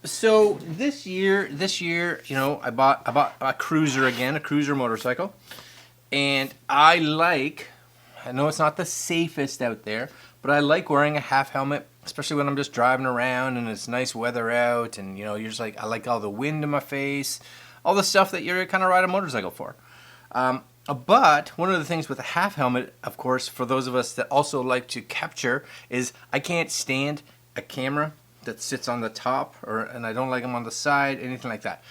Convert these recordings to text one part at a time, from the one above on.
So this year, you know, I bought a cruiser again, a cruiser motorcycle, and I know it's not the safest out there, but I like wearing a half helmet, especially when I'm just driving around and it's nice weather out, and you know, you're just like, I like all the wind in my face, all the stuff that you're kind of ride a motorcycle for. But one of the things with a half helmet, of course, for those of us that also like to capture, is I can't stand a camera that sits on the top, and I don't like them on the side, anything like that.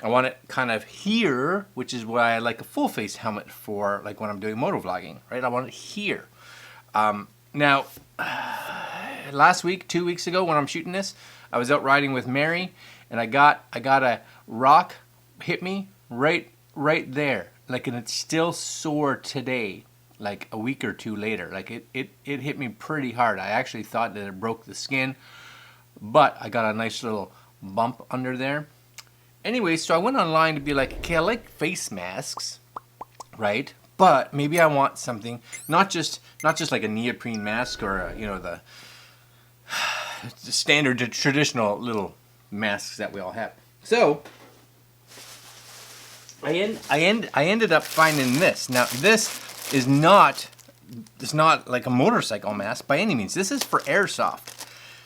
I want it kind of here, which is why I like a full face helmet for like when I'm doing motovlogging, right? I want it here. Now, last week, 2 weeks ago, when I'm shooting this, I was out riding with Mary, and I got a rock hit me right there, like, and it's still sore today, like a week or two later. Like it hit me pretty hard. I actually thought that it broke the skin, but I got a nice little bump under there. Anyway, so I went online to be like, okay, I like face masks, right? But maybe I want something not just like a neoprene mask or you know, the standard traditional little masks that we all have. So I ended up finding this. Now this is not like a motorcycle mask by any means. This is for airsoft.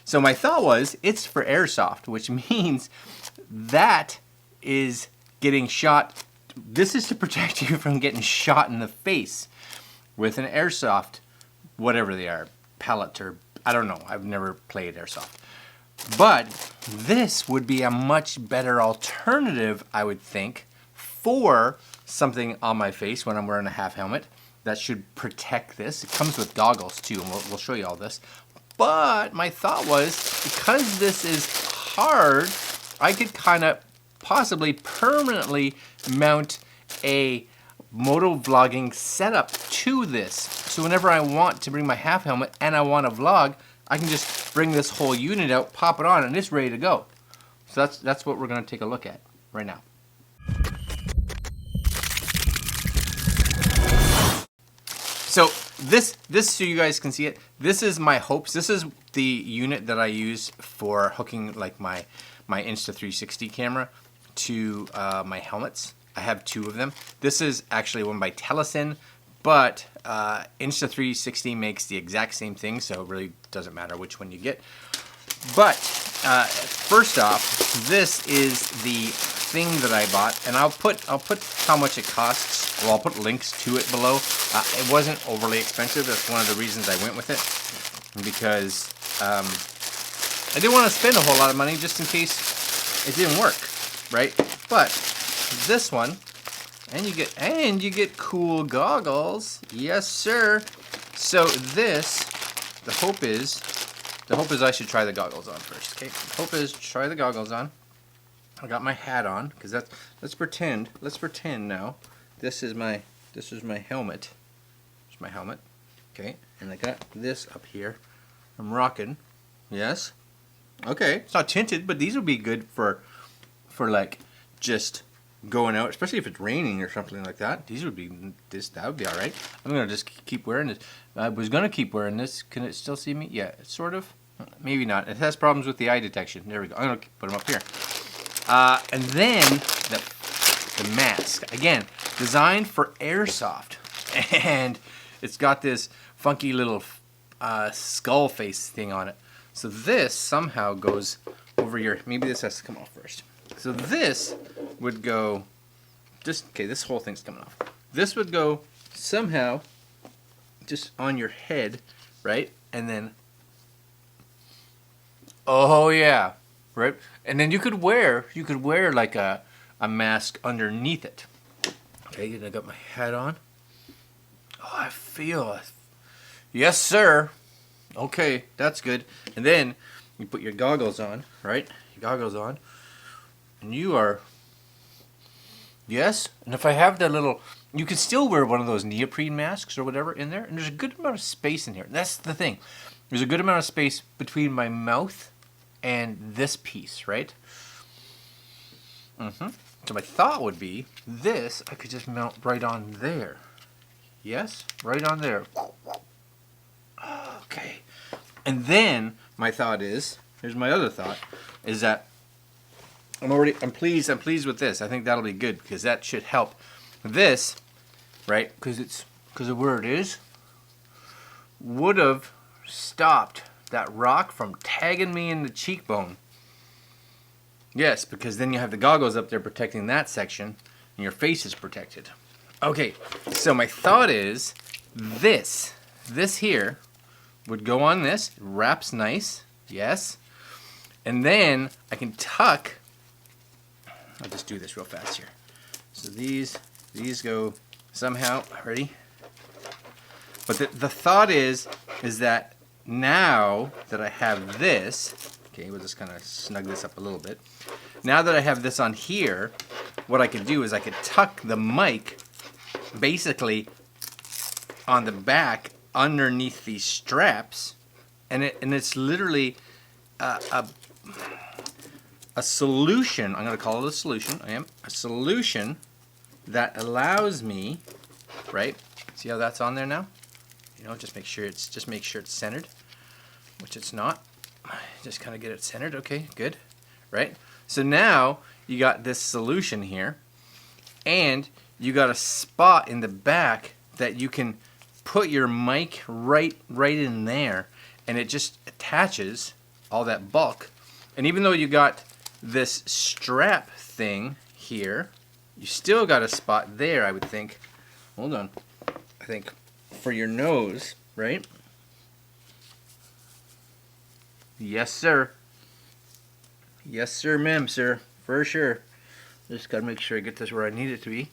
So my thought was, it's for airsoft, which means that is getting shot. This is to protect you from getting shot in the face with an airsoft, whatever they are, pellet or I don't know. I've never played airsoft. But this would be a much better alternative, I would think, for something on my face when I'm wearing a half helmet. That should protect this. It comes with goggles too, and we'll show you all this. But my thought was, because this is hard, I could kind of possibly permanently mount a motovlogging setup to this. So whenever I want to bring my half helmet and I want to vlog, I can just bring this whole unit out, pop it on, and it's ready to go. So that's what we're going to take a look at right now. So this so you guys can see it, this is my hopes. This is the unit that I use for hooking like my Insta360 camera to my helmets. I have two of them. This is actually one by Telesin, but Insta360 makes the exact same thing, so it really doesn't matter which one you get. But first off, this is the thing that I bought, and I'll put how much it costs. Well, I'll put links to it below. It wasn't overly expensive. That's one of the reasons I went with it, because I didn't want to spend a whole lot of money just in case it didn't work, right? But this one, and you get cool goggles. Yes, sir. So this, the hope is I should try the goggles on first. Okay, the hope is try the goggles on. I got my hat on because let's pretend now. This is my helmet. Here's my helmet. Okay, and I got this up here. I'm rocking. Yes. Okay, it's not tinted, but these would be good for like just going out, especially if it's raining or something like that. That would be all right. I'm gonna just keep wearing this. I was gonna keep wearing this. Can it still see me? Yeah, sort of. Maybe not. It has problems with the eye detection. There we go. I'm gonna put them up here. And then the mask, again, designed for airsoft, and it's got this funky little skull face thing on it. So this somehow goes over your, maybe this has to come off first. So this would go, okay, this whole thing's coming off. This would go somehow just on your head, right? And then, oh yeah, right? And then you could wear like a mask underneath it. Okay, and I got my hat on. Oh, I feel it. Yes, sir. Okay, that's good. And then you put your goggles on, right? Your goggles on. And you are, yes. And if I have that little, you can still wear one of those neoprene masks or whatever in there. And there's a good amount of space in here. That's the thing. There's a good amount of space between my mouth and this piece, right? So my thought would be, this I could just mount right on there. Yes, right on there. Okay. And then my thought is, here's my other thought, is that I'm pleased with this. I think that'll be good because that should help this, right? Because of where it is, would have stopped that rock from tagging me in the cheekbone. Yes, because then you have the goggles up there protecting that section and your face is protected. Okay, so my thought is this here would go on this, it wraps nice, yes. And then I can tuck, I'll just do this real fast here. So these go somehow, ready? But the thought is that now that I have this, okay, we'll just kind of snug this up a little bit. Now that I have this on here, what I could do is I could tuck the mic basically on the back underneath these straps, and it's literally a solution. I'm going to call it a solution. A solution that allows me, right? See how that's on there now? You know, just make sure it's centered, which it's not. Just kind of get it centered. Okay, good. Right? So now you got this solution here, and you got a spot in the back that you can put your mic right in there, and it just attaches all that bulk. And even though you got this strap thing here, you still got a spot there, I would think. Hold on. I think for your nose, right? Yes, sir. Yes, sir, ma'am, sir. For sure. Just gotta make sure I get this where I need it to be.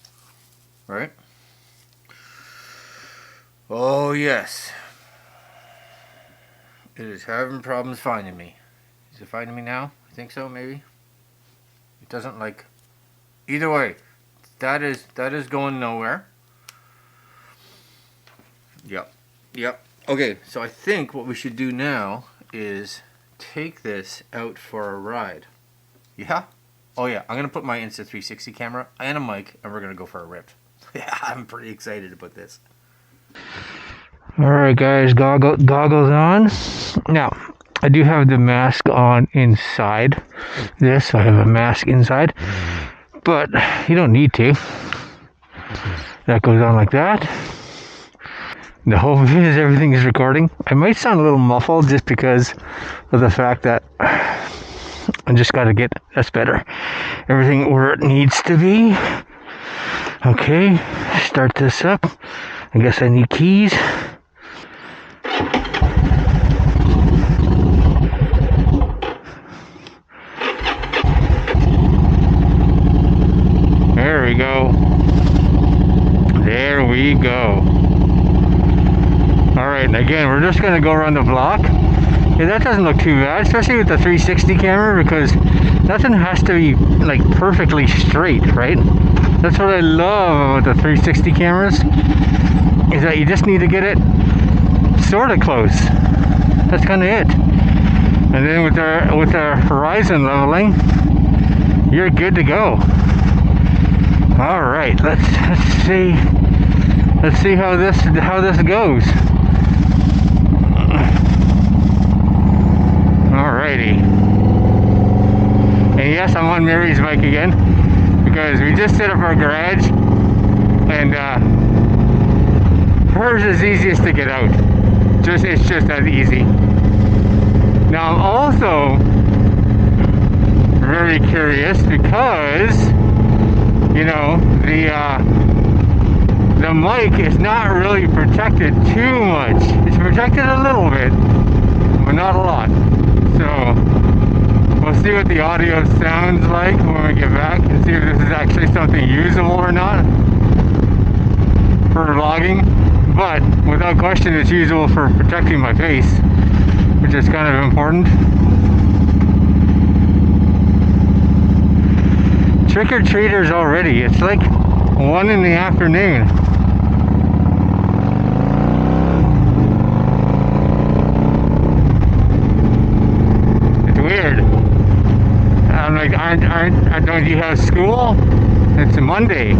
Right? Oh, yes. It is having problems finding me. Is it finding me now? I think so, maybe. It doesn't like... Either way, that is going nowhere. Yep. Okay, so I think what we should do now is take this out for a ride. Yeah? Oh yeah, I'm going to put my Insta360 camera and a mic, and we're going to go for a rip. Yeah, I'm pretty excited about this. Alright guys, goggles on. Now, I do have the mask on inside this. I have a mask inside, but you don't need to. That goes on like that. The hope is everything is recording. I might sound a little muffled just because of the fact that I just got to get that's better. Everything where it needs to be. Okay, start this up. I guess I need keys. There we go. There we go. Alright, and again, we're just going to go around the block. Yeah, that doesn't look too bad, especially with the 360 camera, because nothing has to be like perfectly straight, right? That's what I love about the 360 cameras, is that you just need to get it sort of close. That's kind of it. And then with our horizon leveling, you're good to go. All right, let's see how this goes. Alrighty. And yes, I'm on Mary's bike again, because we just set up our garage, and hers is easiest to get out. It's just that easy. Now I'm also very curious because, you know, the mic is not really protected too much. It's protected a little bit, but not a lot. So we'll see what the audio sounds like when we get back, and see if this is actually something usable or not for vlogging. But without question, it's usable for protecting my face, which is kind of important. Trick-or-treaters already. It's like 1 in the afternoon. It's weird. I'm like, don't you have school? It's a Monday.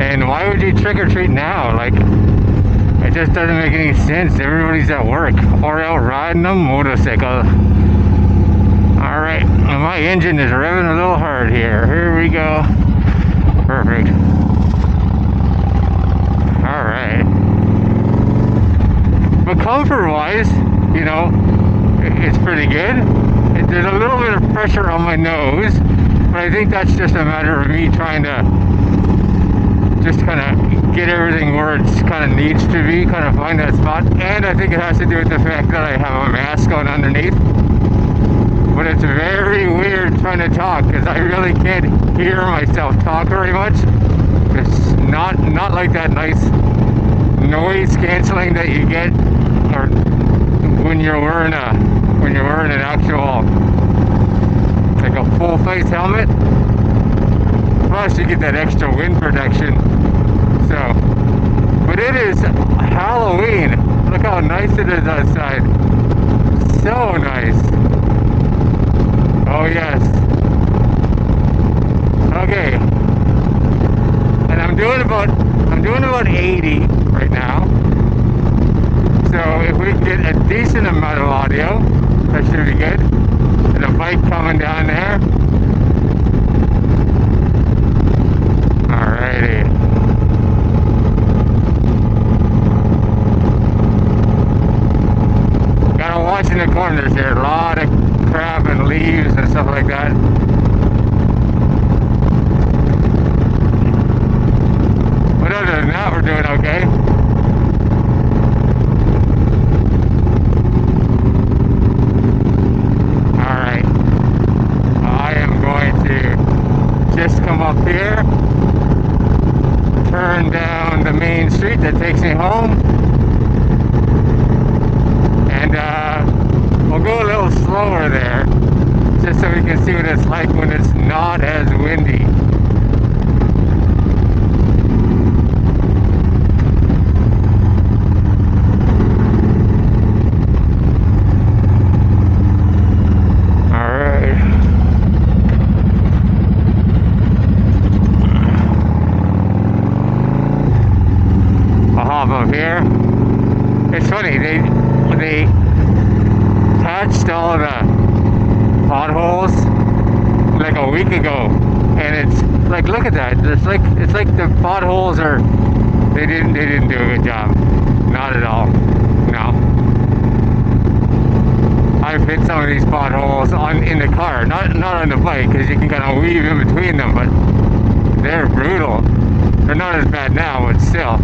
And why would you trick-or-treat now? Like, it just doesn't make any sense. Everybody's at work or out riding a motorcycle. Alright, am I my engine is revving a little hard here. Here we go. Perfect. Alright. But comfort-wise, you know, it's pretty good. There's a little bit of pressure on my nose, but I think that's just a matter of me trying to just kind of get everything where it kind of needs to be, kind of find that spot. And I think it has to do with the fact that I have a mask on underneath. But it's very weird trying to talk because I really can't hear myself talk very much. It's not like that nice noise canceling that you get or when you're wearing an actual, like a full face helmet. Plus you get that extra wind protection. So, but it is Halloween. Look how nice it is outside. So nice. Oh yes. Okay. And I'm doing about 80 right now. So if we can get a decent amount of audio, that should be good. And a bike coming down there. Alrighty. Gotta watch in the corners here. A lot of crap and leaves and stuff like that. But other than that, we're doing okay. Alright. I am going to just come up here, turn down the main street that takes me home, and we'll go a little slower there, just so we can see what it's like when it's not as windy. Up here, it's funny, they patched all the potholes like a week ago, and it's like, look at that, it's like the potholes are, they didn't do a good job. Not at all. No, I've hit some of these potholes in the car, not on the bike, because you can kind of weave in between them, but they're brutal. They're not as bad now, but still.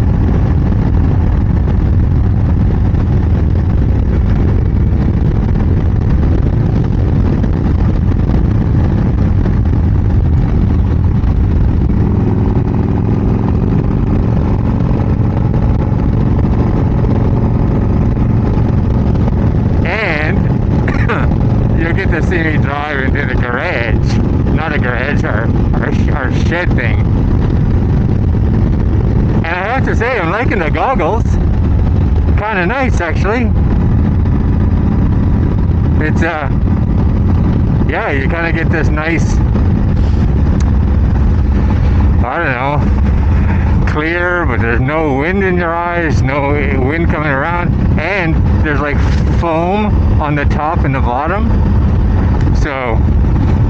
To see me drive into the garage, not a garage, our shed thing. And I have to say, I'm liking the goggles. Kind of nice, actually. It's yeah, you kind of get this nice, I don't know, clear, but there's no wind in your eyes, no wind coming around, and there's like foam on the top and the bottom. So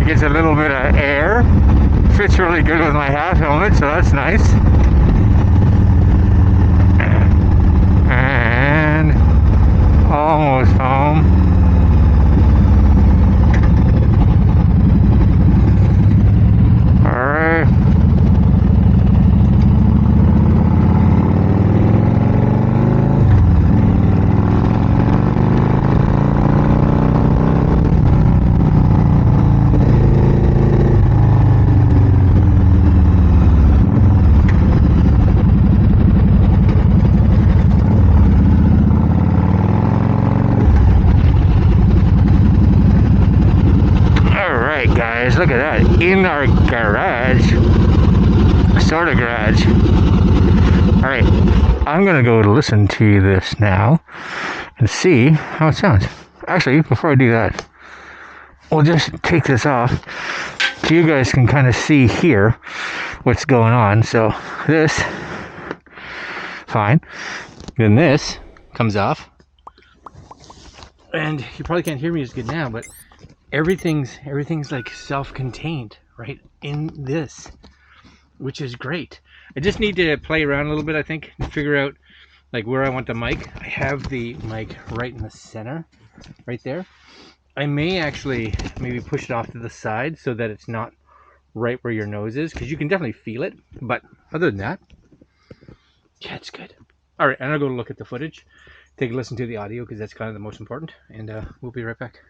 it gets a little bit of air. Fits really good with my half helmet, so that's nice. And almost home. Alright. Guys, look at that, in our garage, sort of garage. All right, I'm gonna go listen to this now and see how it sounds. Actually, before I do that, we'll just take this off so you guys can kind of see here what's going on. So this, fine, then this comes off, and you probably can't hear me as good now, but everything's like self-contained, right, in this, which is great. I just need to play around a little bit, I think, and figure out like where I want the mic. I have the mic right in the center, right there. I may actually maybe push it off to the side so that it's not right where your nose is, because you can definitely feel it. But other than that, yeah, it's good. All right, I'm gonna go look at the footage, take a listen to the audio, because that's kind of the most important, and we'll be right back.